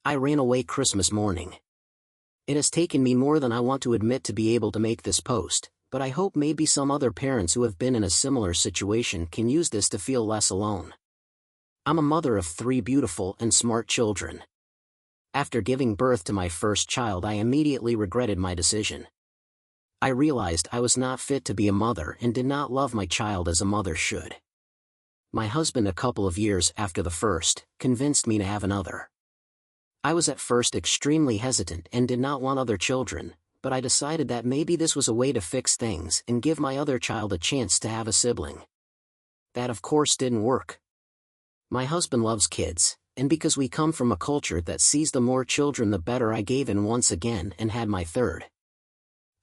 I ran away Christmas morning. It has taken me more than I want to admit to be able to make this post, but I hope maybe some other parents who have been in a similar situation can use this to feel less alone. I'm a mother of 3 beautiful and smart children. After giving birth to my first child, I immediately regretted my decision. I realized I was not fit to be a mother and did not love my child as a mother should. My husband, a couple of years after the first, convinced me to have another. I was at first extremely hesitant and did not want other children, but I decided that maybe this was a way to fix things and give my other child a chance to have a sibling. That of course didn't work. My husband loves kids, and because we come from a culture that sees the more children the better, I gave in once again and had my third.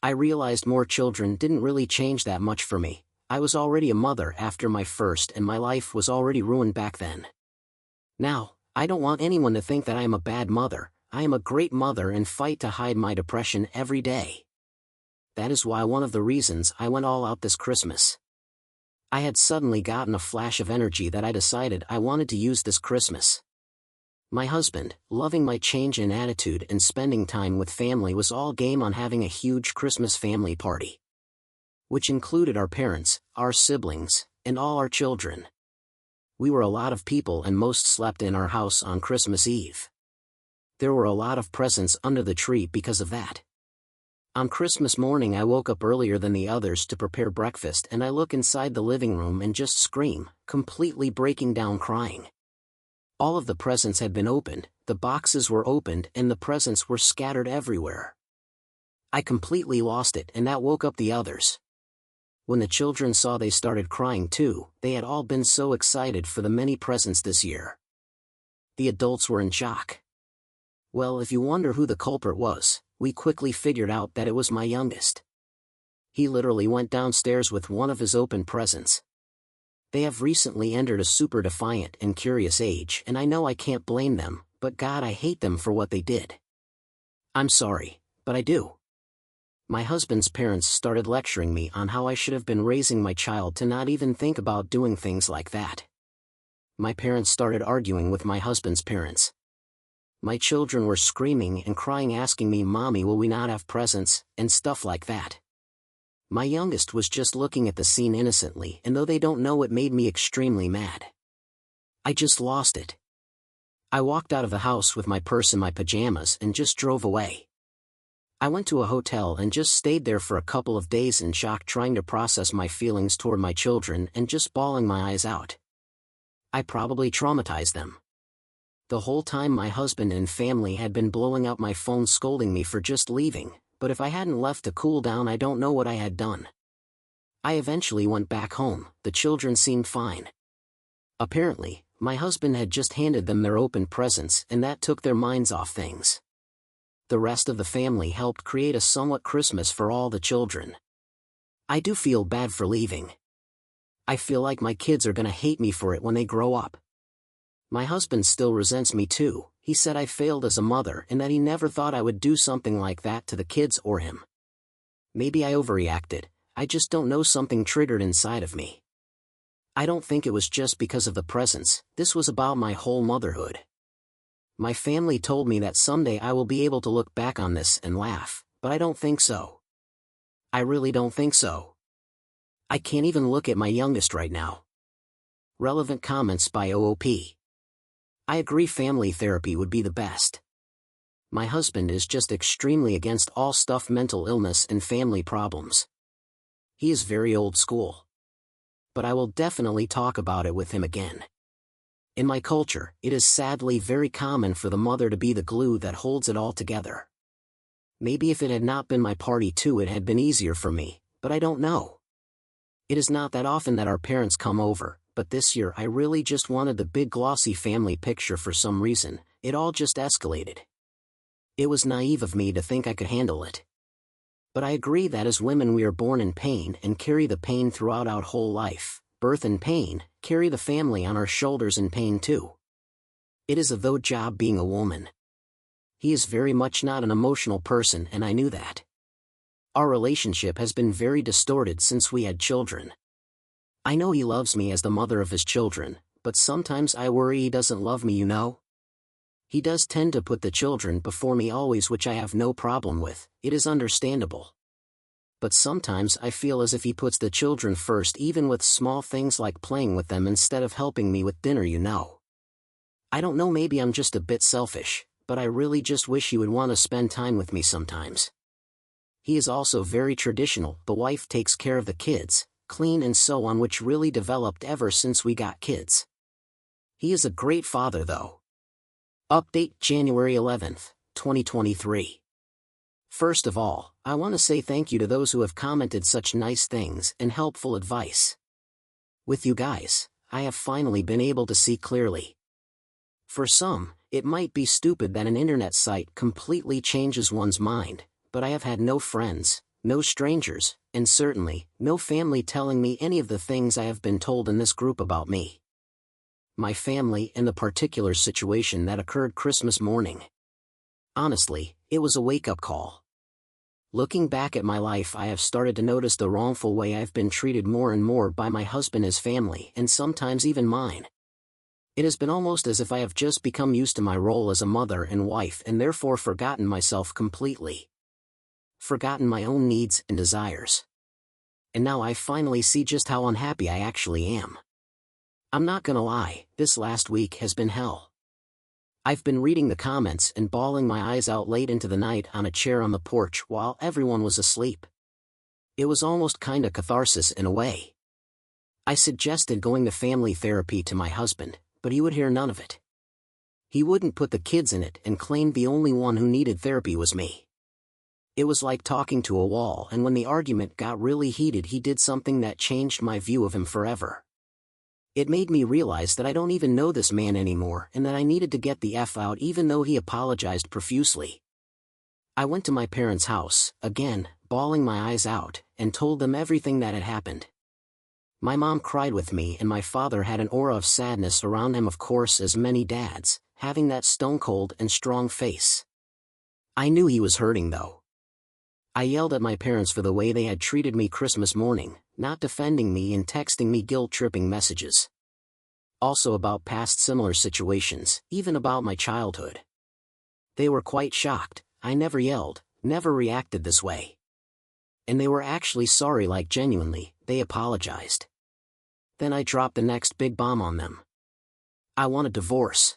I realized more children didn't really change that much for me. I was already a mother after my first and my life was already ruined back then. Now, I don't want anyone to think that I am a bad mother. I am a great mother and fight to hide my depression every day. That is why one of the reasons I went all out this Christmas. I had suddenly gotten a flash of energy that I decided I wanted to use this Christmas. My husband, loving my change in attitude and spending time with family, was all game on having a huge Christmas family party, which included our parents, our siblings, and all our children. We were a lot of people and most slept in our house on Christmas Eve. There were a lot of presents under the tree because of that. On Christmas morning I woke up earlier than the others to prepare breakfast, and I look inside the living room and just scream, completely breaking down crying. All of the presents had been opened, the boxes were opened, and the presents were scattered everywhere. I completely lost it, and that woke up the others. When the children saw, they started crying too. They had all been so excited for the many presents this year. The adults were in shock. Well, if you wonder who the culprit was, we quickly figured out that it was my youngest. He literally went downstairs with one of his open presents. They have recently entered a super defiant and curious age, and I know I can't blame them, but God, I hate them for what they did. I'm sorry, but I do. My husband's parents started lecturing me on how I should have been raising my child to not even think about doing things like that. My parents started arguing with my husband's parents. My children were screaming and crying, asking me, "Mommy, will we not have presents?" and stuff like that. My youngest was just looking at the scene innocently, and though they don't know, it made me extremely mad. I just lost it. I walked out of the house with my purse and my pajamas and just drove away. I went to a hotel and just stayed there for a couple of days in shock, trying to process my feelings toward my children and just bawling my eyes out. I probably traumatized them. The whole time my husband and family had been blowing out my phone scolding me for just leaving, but if I hadn't left to cool down, I don't know what I had done. I eventually went back home. The children seemed fine. Apparently, my husband had just handed them their open presents, and that took their minds off things. The rest of the family helped create a somewhat Christmas for all the children. I do feel bad for leaving. I feel like my kids are gonna hate me for it when they grow up. My husband still resents me too. He said I failed as a mother and that he never thought I would do something like that to the kids or him. Maybe I overreacted. I just don't know, something triggered inside of me. I don't think it was just because of the presents. This was about my whole motherhood. My family told me that someday I will be able to look back on this and laugh, but I don't think so. I really don't think so. I can't even look at my youngest right now. Relevant comments by OOP. I agree, family therapy would be the best. My husband is just extremely against all stuff mental illness and family problems. He is very old school. But I will definitely talk about it with him again. In my culture, it is sadly very common for the mother to be the glue that holds it all together. Maybe if it had not been my party too, it had been easier for me, but I don't know. It is not that often that our parents come over, but this year I really just wanted the big glossy family picture for some reason. It all just escalated. It was naive of me to think I could handle it. But I agree that as women we are born in pain and carry the pain throughout our whole life. Birth and pain, carry the family on our shoulders in pain too. It is a though job being a woman. He is very much not an emotional person, and I knew that. Our relationship has been very distorted since we had children. I know he loves me as the mother of his children, but sometimes I worry he doesn't love me, you know? He does tend to put the children before me always, which I have no problem with, it is understandable. But sometimes I feel as if he puts the children first, even with small things like playing with them instead of helping me with dinner, you know. I don't know, maybe I'm just a bit selfish, but I really just wish he would want to spend time with me sometimes. He is also very traditional. The wife takes care of the kids, clean and so on, which really developed ever since we got kids. He is a great father though. Update January 11th, 2023. First of all, I want to say thank you to those who have commented such nice things and helpful advice. With you guys, I have finally been able to see clearly. For some, it might be stupid that an internet site completely changes one's mind, but I have had no friends, no strangers, and certainly, no family telling me any of the things I have been told in this group about me. My family and the particular situation that occurred Christmas morning. Honestly, it was a wake-up call. Looking back at my life, I have started to notice the wrongful way I've been treated more and more by my husband, his family, and sometimes even mine. It has been almost as if I have just become used to my role as a mother and wife and therefore forgotten myself completely. Forgotten my own needs and desires. And now I finally see just how unhappy I actually am. I'm not gonna lie, this last week has been hell. I've been reading the comments and bawling my eyes out late into the night on a chair on the porch while everyone was asleep. It was almost kinda catharsis in a way. I suggested going to family therapy to my husband, but he would hear none of it. He wouldn't put the kids in it and claimed the only one who needed therapy was me. It was like talking to a wall, and when the argument got really heated, he did something that changed my view of him forever. It made me realize that I don't even know this man anymore and that I needed to get the F out, even though he apologized profusely. I went to my parents' house, again, bawling my eyes out, and told them everything that had happened. My mom cried with me and my father had an aura of sadness around him, of course, as many dads, having that stone-cold and strong face. I knew he was hurting though. I yelled at my parents for the way they had treated me Christmas morning, not defending me and texting me guilt-tripping messages. Also about past similar situations, even about my childhood. They were quite shocked. I never yelled, never reacted this way. And they were actually sorry, like genuinely, they apologized. Then I dropped the next big bomb on them. I want a divorce.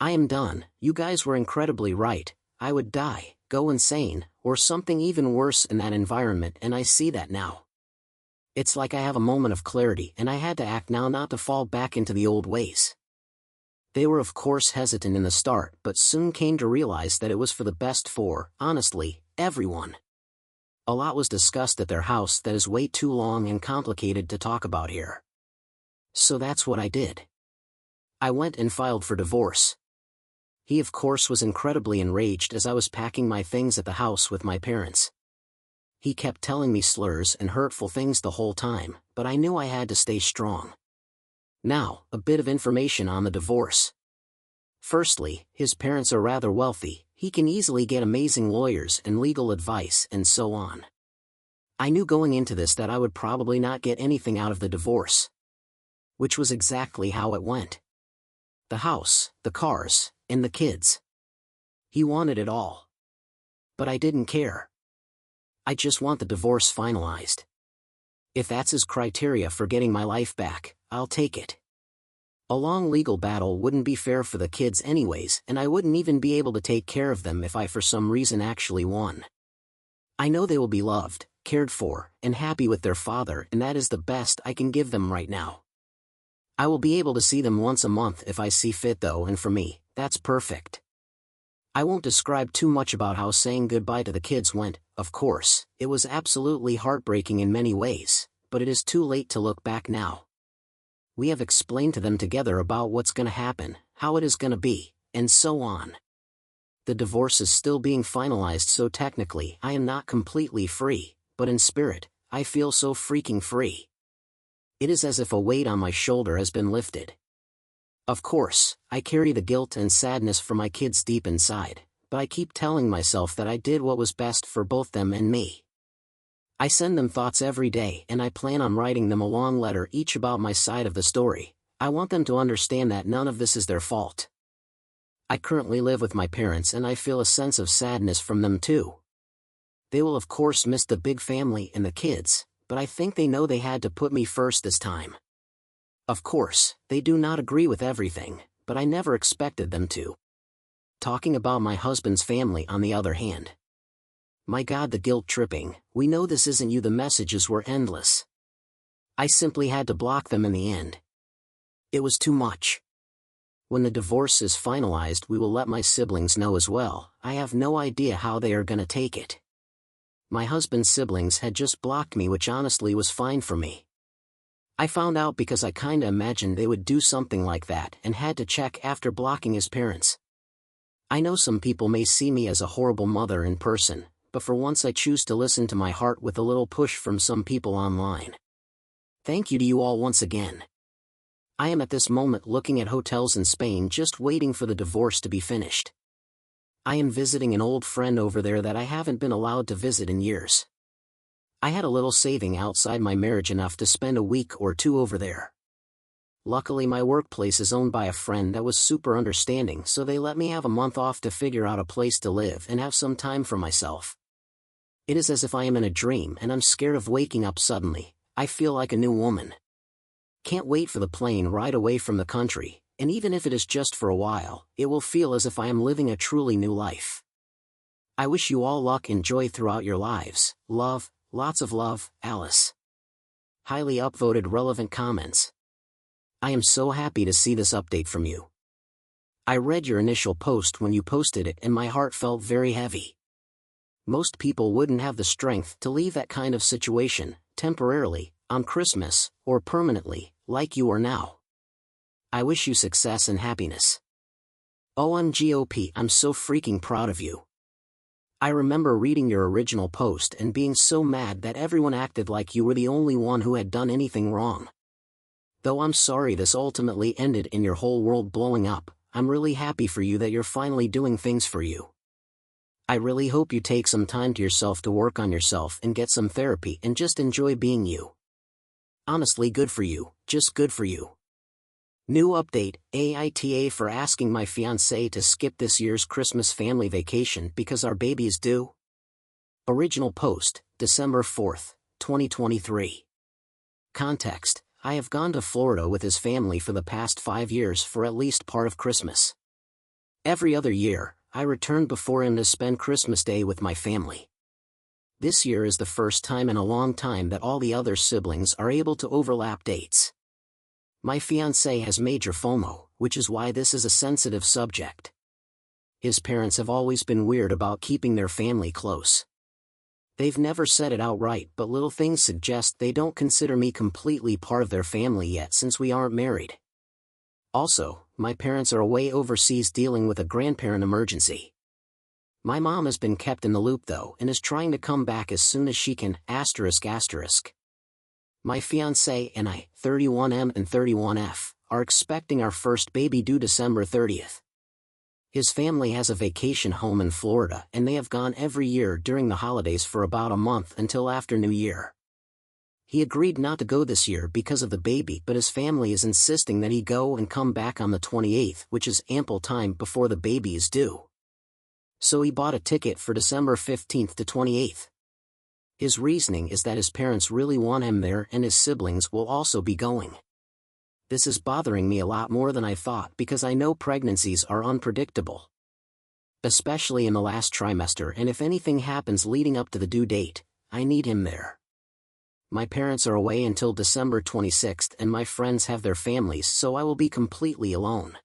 I am done. You guys were incredibly right. I would die, go insane, or something even worse in that environment, and I see that now. It's like I have a moment of clarity and I had to act now, not to fall back into the old ways. They were of course hesitant in the start, but soon came to realize that it was for the best for, honestly, everyone. A lot was discussed at their house that is way too long and complicated to talk about here. So that's what I did. I went and filed for divorce. He of course was incredibly enraged as I was packing my things at the house with my parents. He kept telling me slurs and hurtful things the whole time, but I knew I had to stay strong. Now, a bit of information on the divorce. Firstly, his parents are rather wealthy. He can easily get amazing lawyers and legal advice and so on. I knew going into this that I would probably not get anything out of the divorce. Which was exactly how it went. The house, the cars, and the kids. He wanted it all. But I didn't care. I just want the divorce finalized. If that's his criteria for getting my life back, I'll take it. A long legal battle wouldn't be fair for the kids anyways, and I wouldn't even be able to take care of them if I for some reason actually won. I know they will be loved, cared for, and happy with their father, and that is the best I can give them right now. I will be able to see them once a month if I see fit though, and for me, that's perfect. I won't describe too much about how saying goodbye to the kids went. Of course, it was absolutely heartbreaking in many ways, but it is too late to look back now. We have explained to them together about what's gonna happen, how it is gonna be, and so on. The divorce is still being finalized, so technically I am not completely free, but in spirit, I feel so freaking free. It is as if a weight on my shoulder has been lifted. Of course, I carry the guilt and sadness for my kids deep inside, but I keep telling myself that I did what was best for both them and me. I send them thoughts every day, and I plan on writing them a long letter each about my side of the story. I want them to understand that none of this is their fault. I currently live with my parents and I feel a sense of sadness from them too. They will of course miss the big family and the kids, but I think they know they had to put me first this time. Of course, they do not agree with everything, but I never expected them to. Talking about my husband's family on the other hand. My God, the guilt tripping, we know this isn't you. The messages were endless. I simply had to block them in the end. It was too much. When the divorce is finalized, we will let my siblings know as well. I have no idea how they are gonna take it. My husband's siblings had just blocked me, which honestly was fine for me. I found out because I kinda imagined they would do something like that and had to check after blocking his parents. I know some people may see me as a horrible mother in person, but for once I choose to listen to my heart with a little push from some people online. Thank you to you all once again. I am at this moment looking at hotels in Spain just waiting for the divorce to be finished. I am visiting an old friend over there that I haven't been allowed to visit in years. I had a little saving outside my marriage, enough to spend a week or two over there. Luckily my workplace is owned by a friend that was super understanding, so they let me have a month off to figure out a place to live and have some time for myself. It is as if I am in a dream and I'm scared of waking up suddenly. I feel like a new woman. Can't wait for the plane ride away from the country, and even if it is just for a while, it will feel as if I am living a truly new life. I wish you all luck and joy throughout your lives. Love, lots of love, Alice. Highly upvoted relevant comments. I am so happy to see this update from you. I read your initial post when you posted it and my heart felt very heavy. Most people wouldn't have the strength to leave that kind of situation, temporarily, on Christmas, or permanently, like you are now. I wish you success and happiness. OMGOP, I'm so freaking proud of you. I remember reading your original post and being so mad that everyone acted like you were the only one who had done anything wrong. Though I'm sorry this ultimately ended in your whole world blowing up, I'm really happy for you that you're finally doing things for you. I really hope you take some time to yourself to work on yourself and get some therapy and just enjoy being you. Honestly, good for you, just good for you. New update, AITA for asking my fiancé to skip this year's Christmas family vacation because our baby is due. Original post, December 4th, 2023. Context, I have gone to Florida with his family for the past 5 years for at least part of Christmas. Every other year, I return before him to spend Christmas Day with my family. This year is the first time in a long time that all the other siblings are able to overlap dates. My fiancé has major FOMO, which is why this is a sensitive subject. His parents have always been weird about keeping their family close. They've never said it outright, but little things suggest they don't consider me completely part of their family yet since we aren't married. Also, my parents are away overseas dealing with a grandparent emergency. My mom has been kept in the loop though and is trying to come back as soon as she can, ***. My fiancé and I, 31M and 31F, are expecting our first baby due December 30th. His family has a vacation home in Florida and they have gone every year during the holidays for about a month until after New Year. He agreed not to go this year because of the baby, but his family is insisting that he go and come back on the 28th, which is ample time before the baby is due. So he bought a ticket for December 15th to 28th. His reasoning is that his parents really want him there and his siblings will also be going. This is bothering me a lot more than I thought because I know pregnancies are unpredictable. Especially in the last trimester, and if anything happens leading up to the due date, I need him there. My parents are away until December 26th and my friends have their families, so I will be completely alone.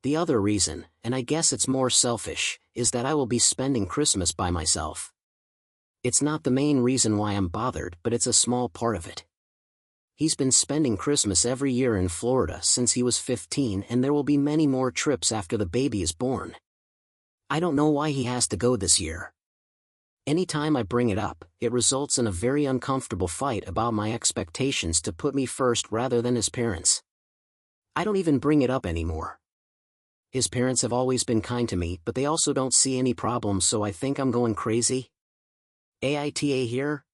The other reason, and I guess it's more selfish, is that I will be spending Christmas by myself. It's not the main reason why I'm bothered, but it's a small part of it. He's been spending Christmas every year in Florida since he was 15 and there will be many more trips after the baby is born. I don't know why he has to go this year. Anytime I bring it up, it results in a very uncomfortable fight about my expectations to put me first rather than his parents. I don't even bring it up anymore. His parents have always been kind to me, but they also don't see any problems, so I think I'm going crazy. AITA here?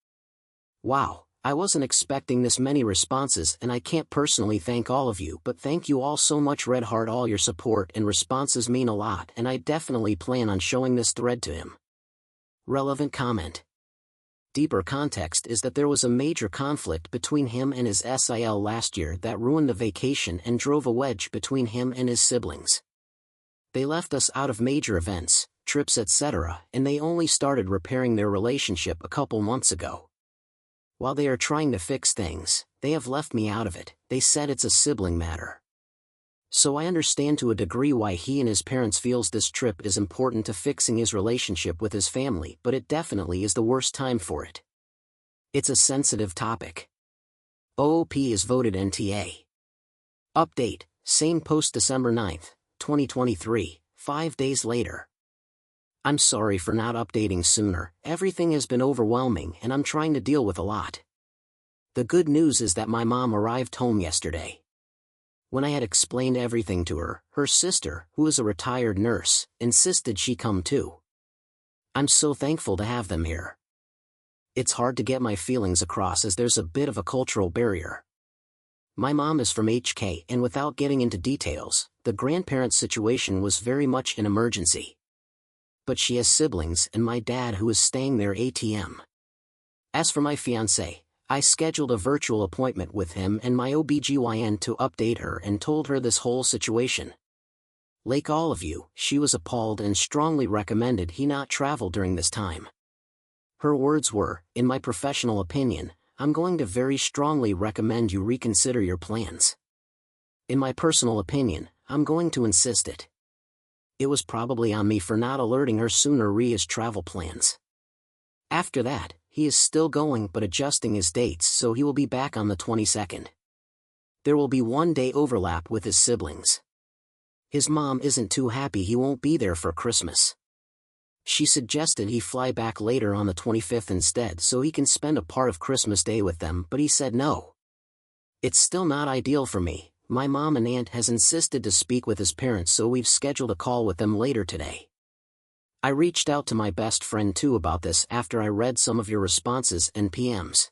Wow, I wasn't expecting this many responses and I can't personally thank all of you, but thank you all so much. Red heart, all your support and responses mean a lot, and I definitely plan on showing this thread to him. Relevant comment. Deeper context is that there was a major conflict between him and his SIL last year that ruined the vacation and drove a wedge between him and his siblings. They left us out of major events, trips, etc., and they only started repairing their relationship a couple months ago. While they are trying to fix things, they have left me out of it. They said it's a sibling matter. So I understand to a degree why he and his parents feels this trip is important to fixing his relationship with his family, but it definitely is the worst time for it. It's a sensitive topic. OOP is voted NTA. Update, same post December 9th, 2023, 5 days later. I'm sorry for not updating sooner, everything has been overwhelming and I'm trying to deal with a lot. The good news is that my mom arrived home yesterday. When I had explained everything to her, her sister, who is a retired nurse, insisted she come too. I'm so thankful to have them here. It's hard to get my feelings across as there's a bit of a cultural barrier. My mom is from HK, and without getting into details, the grandparents' situation was very much an emergency. But she has siblings and my dad who is staying there ATM. As for my fiancé, I scheduled a virtual appointment with him and my OBGYN to update her and told her this whole situation. Like all of you, she was appalled and strongly recommended he not travel during this time. Her words were, in my professional opinion, I'm going to very strongly recommend you reconsider your plans. In my personal opinion, I'm going to insist it. It was probably on me for not alerting her sooner re his travel plans. After that, he is still going but adjusting his dates, so he will be back on the 22nd. There will be 1 day overlap with his siblings. His mom isn't too happy he won't be there for Christmas. She suggested he fly back later on the 25th instead so he can spend a part of Christmas Day with them, but he said no. It's still not ideal for me. My mom and aunt has insisted to speak with his parents, so we've scheduled a call with them later today. I reached out to my best friend too about this after I read some of your responses and PMs.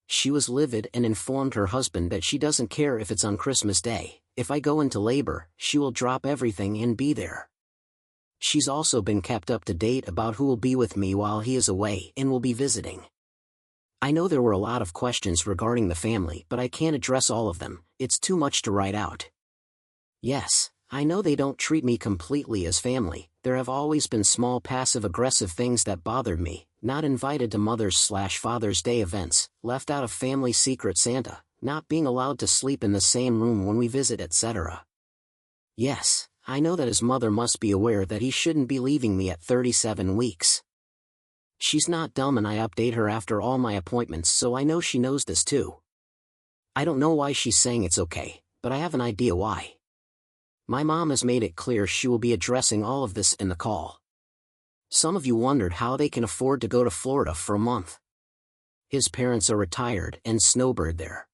She was livid and informed her husband that she doesn't care if it's on Christmas Day. If I go into labor, she will drop everything and be there. She's also been kept up to date about who will be with me while he is away and will be visiting. I know there were a lot of questions regarding the family, but I can't address all of them, it's too much to write out. Yes, I know they don't treat me completely as family. There have always been small passive-aggressive things that bothered me, not invited to Mother's/Father's Day events, left out of family Secret Santa, not being allowed to sleep in the same room when we visit, etc. Yes, I know that his mother must be aware that he shouldn't be leaving me at 37 weeks. She's not dumb and I update her after all my appointments, so I know she knows this too. I don't know why she's saying it's okay, but I have an idea why. My mom has made it clear she will be addressing all of this in the call. Some of you wondered how they can afford to go to Florida for a month. His parents are retired and snowbird there.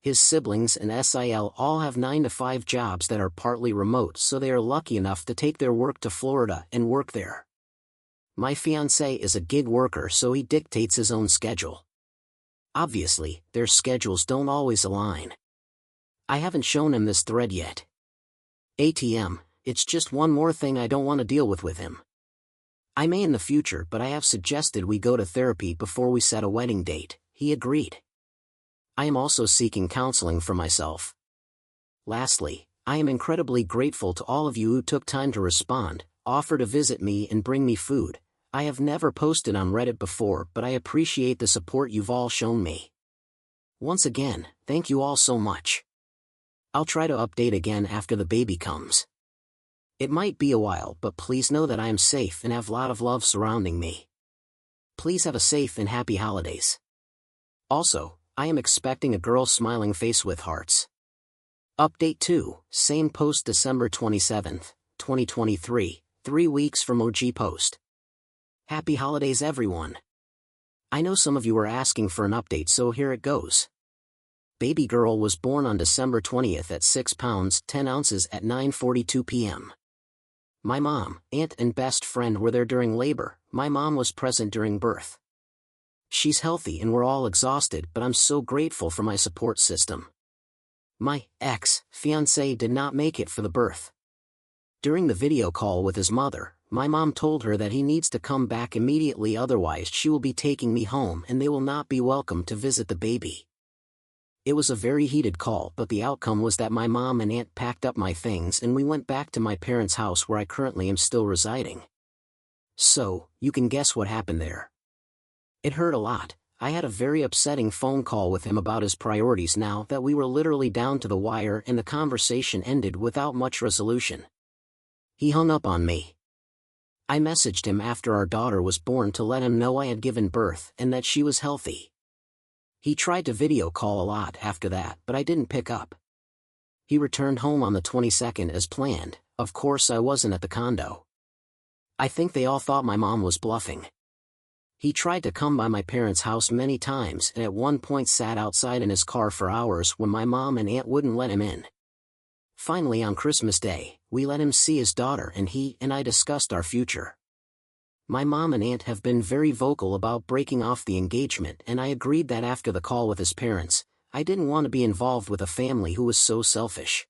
His siblings and SIL all have 9-to-5 jobs that are partly remote, so they are lucky enough to take their work to Florida and work there. My fiancé is a gig worker, so he dictates his own schedule. Obviously, their schedules don't always align. I haven't shown him this thread yet. ATM, it's just one more thing I don't want to deal with him. I may in the future, but I have suggested we go to therapy before we set a wedding date. He agreed. I am also seeking counseling for myself. Lastly, I am incredibly grateful to all of you who took time to respond, offer to visit me and bring me food. I have never posted on Reddit before, but I appreciate the support you've all shown me. Once again, thank you all so much. I'll try to update again after the baby comes. It might be a while, but please know that I am safe and have a lot of love surrounding me. Please have a safe and happy holidays. Also, I am expecting a girl smiling face with hearts. Update 2, same post December 27th, 2023, 3 weeks from OG post. Happy holidays everyone. I know some of you are asking for an update, so here it goes. Baby girl was born on December 20th at 6 pounds 10 ounces at 9:42 p.m. My mom, aunt and best friend were there during labor. My mom was present during birth. She's healthy and we're all exhausted, but I'm so grateful for my support system. My ex-fiancé did not make it for the birth. During the video call with his mother, my mom told her that he needs to come back immediately, otherwise she will be taking me home and they will not be welcome to visit the baby. It was a very heated call, but the outcome was that my mom and aunt packed up my things and we went back to my parents' house where I currently am still residing. So, you can guess what happened there. It hurt a lot. I had a very upsetting phone call with him about his priorities now that we were literally down to the wire, and the conversation ended without much resolution. He hung up on me. I messaged him after our daughter was born to let him know I had given birth and that she was healthy. He tried to video call a lot after that, but I didn't pick up. He returned home on the 22nd as planned. Of course I wasn't at the condo. I think they all thought my mom was bluffing. He tried to come by my parents' house many times and at one point sat outside in his car for hours when my mom and aunt wouldn't let him in. Finally, on Christmas Day, we let him see his daughter and he and I discussed our future. My mom and aunt have been very vocal about breaking off the engagement, and I agreed that after the call with his parents, I didn't want to be involved with a family who was so selfish.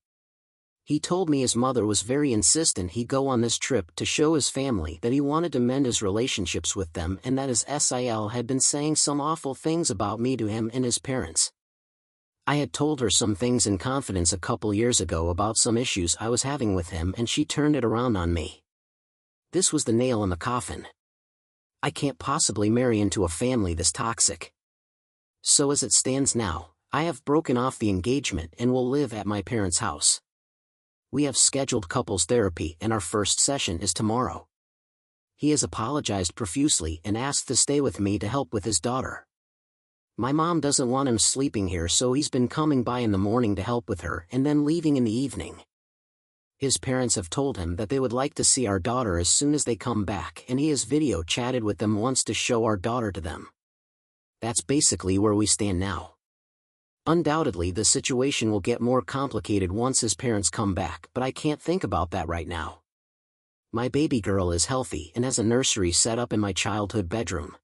He told me his mother was very insistent he go on this trip to show his family that he wanted to mend his relationships with them, and that his SIL had been saying some awful things about me to him and his parents. I had told her some things in confidence a couple years ago about some issues I was having with him, and she turned it around on me. This was the nail in the coffin. I can't possibly marry into a family this toxic. So as it stands now, I have broken off the engagement and will live at my parents' house. We have scheduled couples therapy and our first session is tomorrow. He has apologized profusely and asked to stay with me to help with his daughter. My mom doesn't want him sleeping here, so he's been coming by in the morning to help with her and then leaving in the evening. His parents have told him that they would like to see our daughter as soon as they come back, and he has video chatted with them once to show our daughter to them. That's basically where we stand now. Undoubtedly the situation will get more complicated once his parents come back, but I can't think about that right now. My baby girl is healthy and has a nursery set up in my childhood bedroom.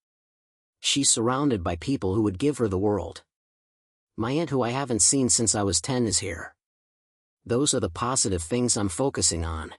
She's surrounded by people who would give her the world. My aunt, who I haven't seen since I was 10, is here. Those are the positive things I'm focusing on.